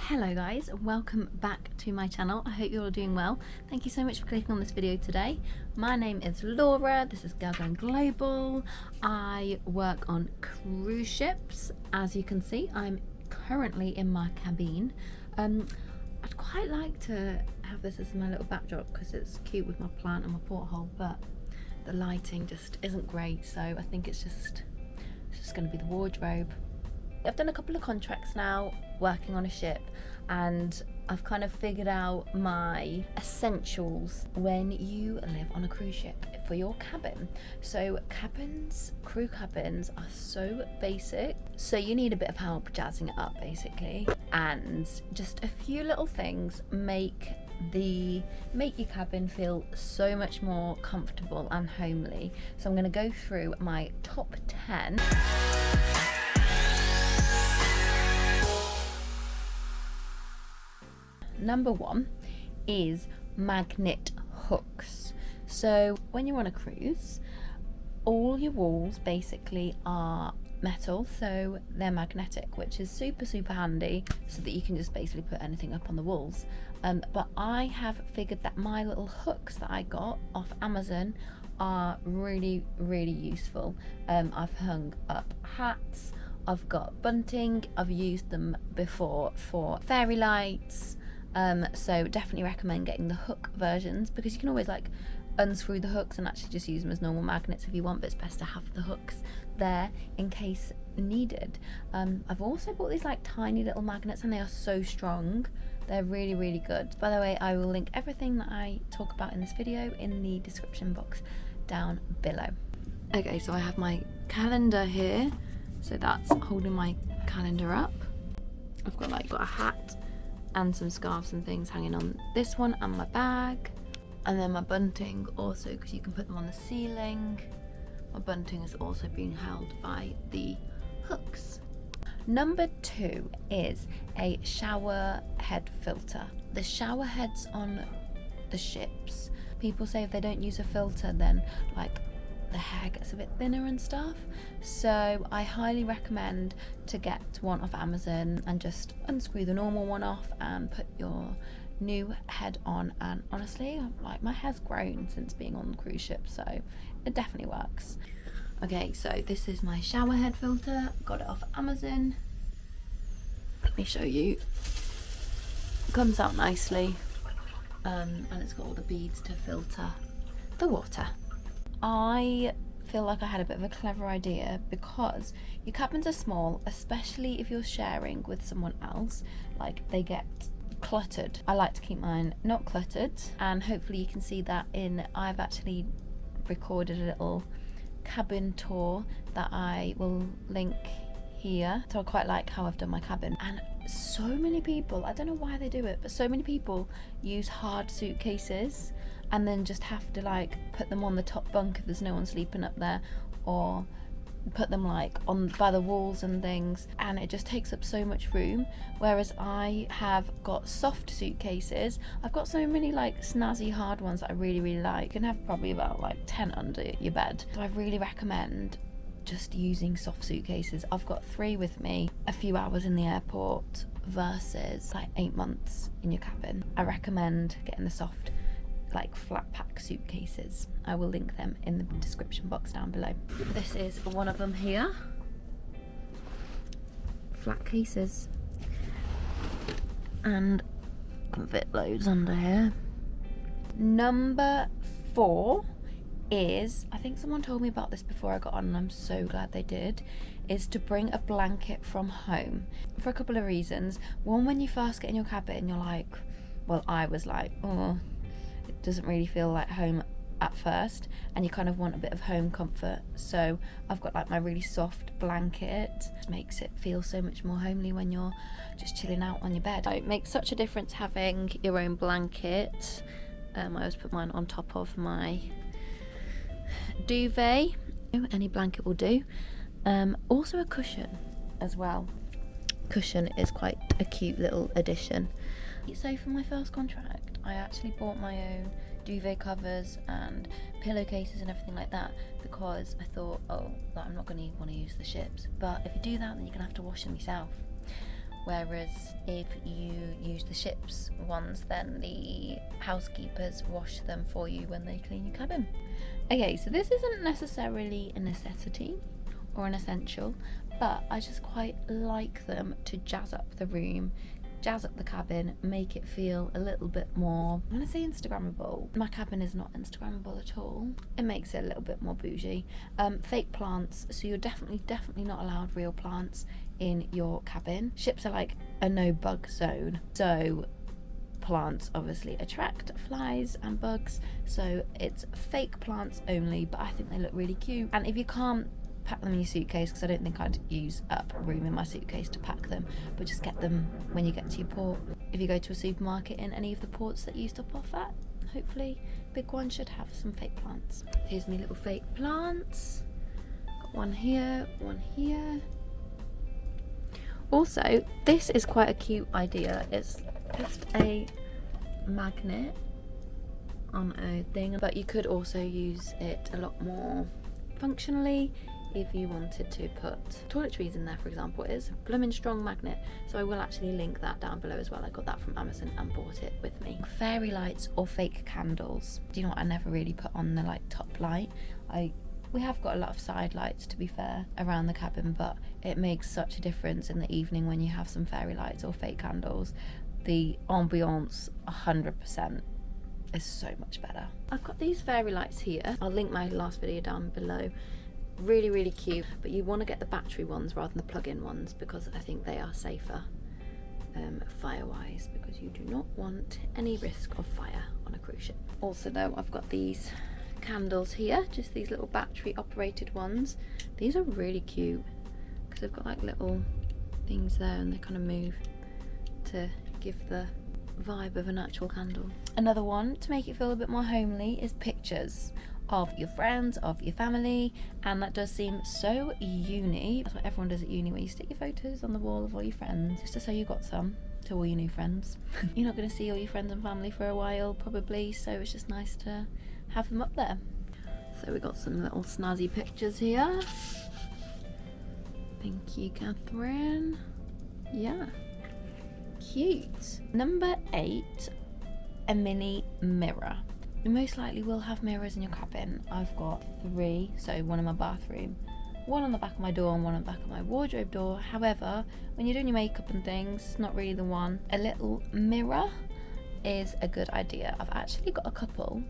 Hello guys, welcome back to my channel. I hope you're all doing well. Thank you so much for clicking on this video today. My name is Laura, this is Girl Going Global. I work on cruise ships. As you can see, I'm currently in my cabin. I'd quite like to have this as my little backdrop because it's cute with my plant and my porthole, but the lighting just isn't great, so I think it's just going to be the wardrobe. I've done a couple of contracts now working on a ship, and I've kind of figured out my essentials when you live on a cruise ship for your cabin. So crew cabins are so basic, so you need a bit of help jazzing it up basically, and just a few little things make your cabin feel so much more comfortable and homely. So I'm going to go through my top 10. Number 1 is magnet hooks. So when you're on a cruise, all your walls basically are metal, so they're magnetic, which is super handy so that you can just basically put anything up on the walls. But I have figured that my little hooks that I got off Amazon are really useful. I've hung up hats, I've got bunting, I've used them before for fairy lights. So definitely recommend getting the hook versions, because you can always like unscrew the hooks and actually just use them as normal magnets if you want, but it's best to have the hooks there in case needed. I've also bought these like tiny little magnets, and they are so strong. They're really good. By the way, I will link everything that I talk about in this video in the description box down below. Okay, so I have my calendar here, so that's holding my calendar up. I've got a hat and some scarves and things hanging on this one, and my bag, and then my bunting also, because you can put them on the ceiling. My bunting is also being held by the hooks. Number 2 is a shower head filter. The shower heads on the ships, people say if they don't use a filter, then like the hair gets a bit thinner and stuff, so I highly recommend to get one off Amazon and just unscrew the normal one off and put your new head on. And honestly, like, my hair's grown since being on the cruise ship, so it definitely works. Okay, so this is my shower head filter, got it off Amazon. Let me show you. It comes out nicely, and it's got all the beads to filter the water. I feel like I had a bit of a clever idea, because your cabins are small, especially if you're sharing with someone else, like they get cluttered. I like to keep mine not cluttered, and hopefully you can see that I've actually recorded a little cabin tour that I will link here. So I quite like how I've done my cabin, and so many people, I don't know why they do it, but so many people use hard suitcases and then just have to like put them on the top bunk if there's no one sleeping up there, or put them like on by the walls and things, and it just takes up so much room. Whereas I have got soft suitcases. I've got so many like snazzy hard ones that I really like. You can have probably about like 10 under your bed, so I really recommend just using soft suitcases. I've got 3 with me, a few hours in the airport versus like 8 months in your cabin. I recommend getting the soft, like flat pack suitcases. I will link them in the description box down below. This is one of them here. Flat cases, and can fit loads under here. Number 4 is, I think someone told me about this before I got on, and I'm so glad they did, is to bring a blanket from home, for a couple of reasons. One, when you first get in your cabin, you're like, well, I was like, oh, it doesn't really feel like home at first, and you kind of want a bit of home comfort. So I've got like my really soft blanket. It makes it feel so much more homely when you're just chilling out on your bed. It makes such a difference having your own blanket. I always put mine on top of my duvet. Any blanket will do. Also a cushion as well. Cushion is quite a cute little addition. So for my first contract, I actually bought my own duvet covers and pillowcases and everything like that, because I thought, oh, like, I'm not going to want to use the ships, but if you do that, then you're going to have to wash them yourself. whereas if you use the ship's ones, then the housekeepers wash them for you when they clean your cabin. Okay, so this isn't necessarily a necessity or an essential, but I just quite like them to jazz up the room, jazz up the cabin, make it feel a little bit more, I'm gonna say Instagrammable. My cabin is not Instagrammable at all. It makes it a little bit more bougie. Fake plants, so you're definitely not allowed real plants in your cabin. Ships are like a no bug zone, so plants obviously attract flies and bugs, so it's fake plants only, but I think they look really cute. And if you can't pack them in your suitcase, because I don't think I'd use up room in my suitcase to pack them, but just get them when you get to your port. If you go to a supermarket in any of the ports that you stop off at, hopefully big one should have some fake plants. Here's my little fake plants. Got one here, one here. Also, this is quite a cute idea. It's just a magnet on a thing, but you could also use it a lot more functionally if you wanted to put toiletries in there, for example. It's a blooming strong magnet, so I will actually link that down below as well. I got that from Amazon and bought it with me. Fairy lights or fake candles. Do you know what I never really put on the like top light? We have got a lot of side lights, to be fair, around the cabin, but it makes such a difference in the evening when you have some fairy lights or fake candles. The ambiance 100% is so much better. I've got these fairy lights here. I'll link my last video down below. Really cute, but you want to get the battery ones rather than the plug-in ones, because I think they are safer fire-wise, because you do not want any risk of fire on a cruise ship. Also though, I've got these candles here, just these little battery operated ones. These are really cute because they've got like little things there and they kind of move to give the vibe of an actual candle. Another one to make it feel a bit more homely is pictures of your friends, of your family, and that does seem so uni. That's what everyone does at uni, where you stick your photos on the wall of all your friends just to say you got some to all your new friends. You're not going to see all your friends and family for a while probably, so it's just nice to have them up there. So we got some little snazzy pictures here. Thank you, Catherine. Yeah, cute. Number 8, a mini mirror. You most likely will have mirrors in your cabin. I've got 3, so one in my bathroom, one on the back of my door and one on the back of my wardrobe door. However, when you're doing your makeup and things, it's not really the one. A little mirror is a good idea. I've actually got a couple.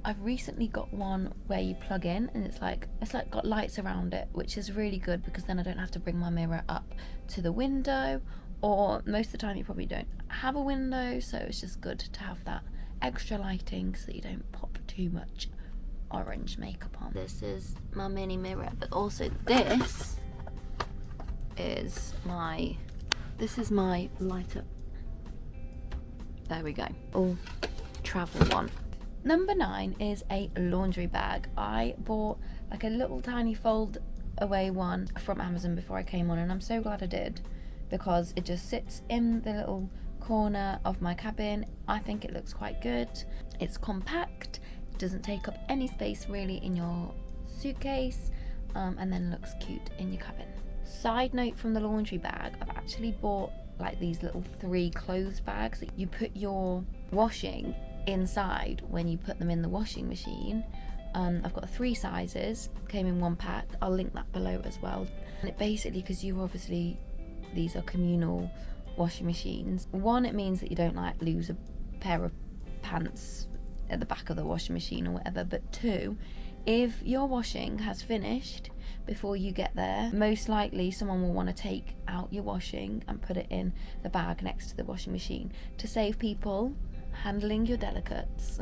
I've recently got one where you plug in and it's like got lights around it, which is really good because then I don't have to bring my mirror up to the window, or most of the time you probably don't have a window, so it's just good to have that extra lighting so that you don't pop too much orange makeup on. This is my mini mirror, but also this is my light up. There we go. All travel one. Number 9 is a laundry bag. I bought like a little tiny fold away one from Amazon before I came on, and I'm so glad I did because it just sits in the little corner of my cabin. I think it looks quite good. It's compact, it doesn't take up any space really in your suitcase, and then looks cute in your cabin. Side note from the laundry bag, I've actually bought like these little 3 clothes bags that you put your washing inside when you put them in the washing machine. I've got 3 sizes, came in 1 pack. I'll link that below as well. And it basically, because you obviously, these are communal washing machines. 1, it means that you don't like lose a pair of pants at the back of the washing machine or whatever, but 2, if your washing has finished before you get there, most likely someone will want to take out your washing and put it in the bag next to the washing machine to save people handling your delicates,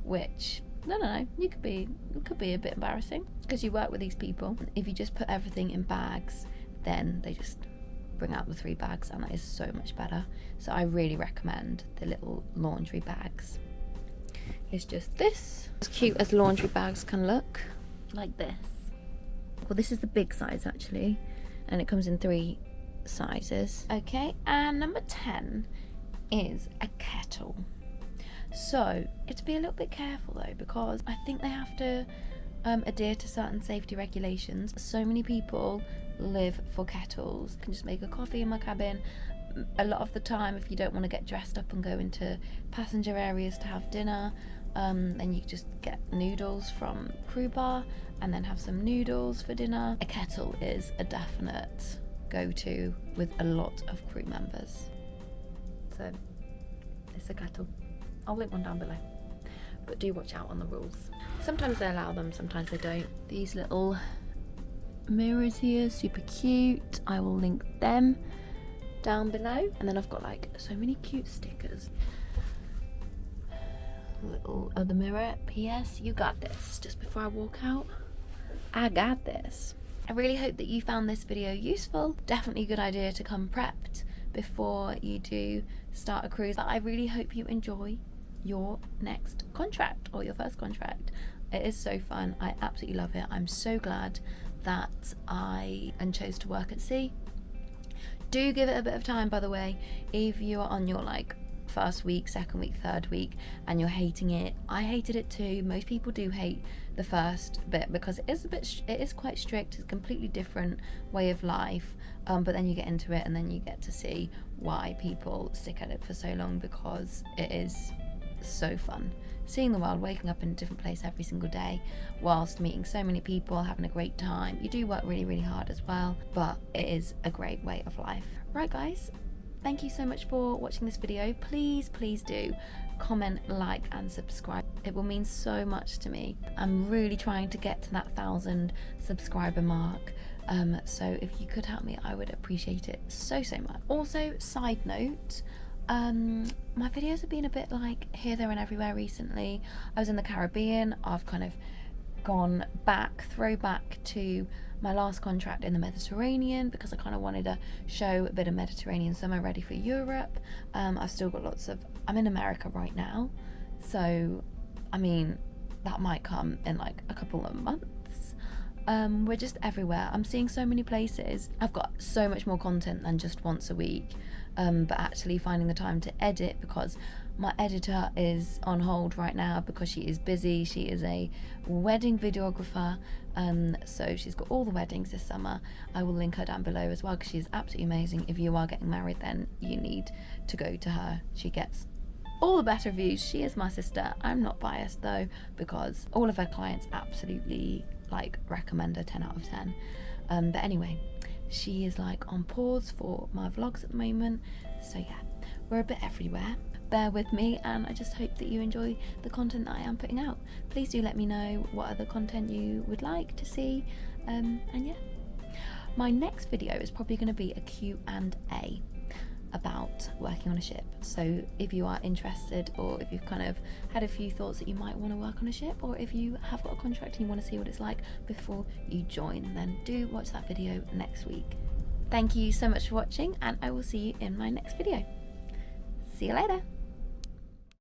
which no, it could be a bit embarrassing because you work with these people. If you just put everything in bags, then they just bring out the 3 bags, and that is so much better. So I really recommend the little laundry bags. It's just this, as cute as laundry bags can look, like this. Well, this is the big size actually, and it comes in 3 sizes. Okay, and number 10 is a kettle. So it's be a little bit careful though, because I think they have to adhere to certain safety regulations. So many people live for kettles. I can just make a coffee in my cabin. a lot of the time, if you don't want to get dressed up and go into passenger areas to have dinner, then you just get noodles from crew bar and then have some noodles for dinner. A kettle is a definite go-to with a lot of crew members. So it's a kettle. I'll link one down below. But do watch out on the rules. Sometimes they allow them, sometimes they don't. These little mirrors here, super cute. I will link them down below. And then I've got like so many cute stickers. Little other mirror. P.S. You got this. Just before I walk out, I got this. I really hope that you found this video useful. Definitely a good idea to come prepped before you do start a cruise. But I really hope you enjoy your next contract or your first contract. It is so fun. I absolutely love it. I'm so glad that I chose to work at sea. Do give it a bit of time, by the way. If you are on your like first week, second week, third week and you're hating it, I hated it too. Most people do hate the first bit because it is quite strict. It's a completely different way of life, but then you get into it and then you get to see why people stick at it for so long, because it is so fun. Seeing the world, waking up in a different place every single day whilst meeting so many people, having a great time. You do work really, really hard as well, but it is a great way of life. Right guys, thank you so much for watching this video. Please do comment, like and subscribe. It will mean so much to me. I'm really trying to get to that 1,000 subscriber mark. So if you could help me, I would appreciate it so much. Also, side note, my videos have been a bit like here, there and everywhere recently. I was in the Caribbean. I've kind of gone back, throwback to my last contract in the Mediterranean because I kind of wanted to show a bit of Mediterranean summer ready for Europe. I've still got I'm in America right now, so I mean that might come in like a couple of months. We're just everywhere. I'm seeing so many places. I've got so much more content than just once a week, but actually finding the time to edit, because my editor is on hold right now because she is busy. She is a wedding videographer, so she's got all the weddings this summer. I will link her down below as well because she's absolutely amazing. If you are getting married, then you need to go to her. She gets all the better views. She is my sister. I'm not biased though, because all of her clients absolutely like recommend her 10 out of 10. But anyway, she is like on pause for my vlogs at the moment, so yeah, we're a bit everywhere. Bear with me, and I just hope that you enjoy the content that I am putting out. Please do let me know what other content you would like to see, and yeah, my next video is probably going to be a Q&A about working on a ship. So if you are interested, or if you've kind of had a few thoughts that you might want to work on a ship, or if you have got a contract and you want to see what it's like before you join, then do watch that video next week. Thank you so much for watching, and I will see you in my next video. See you later.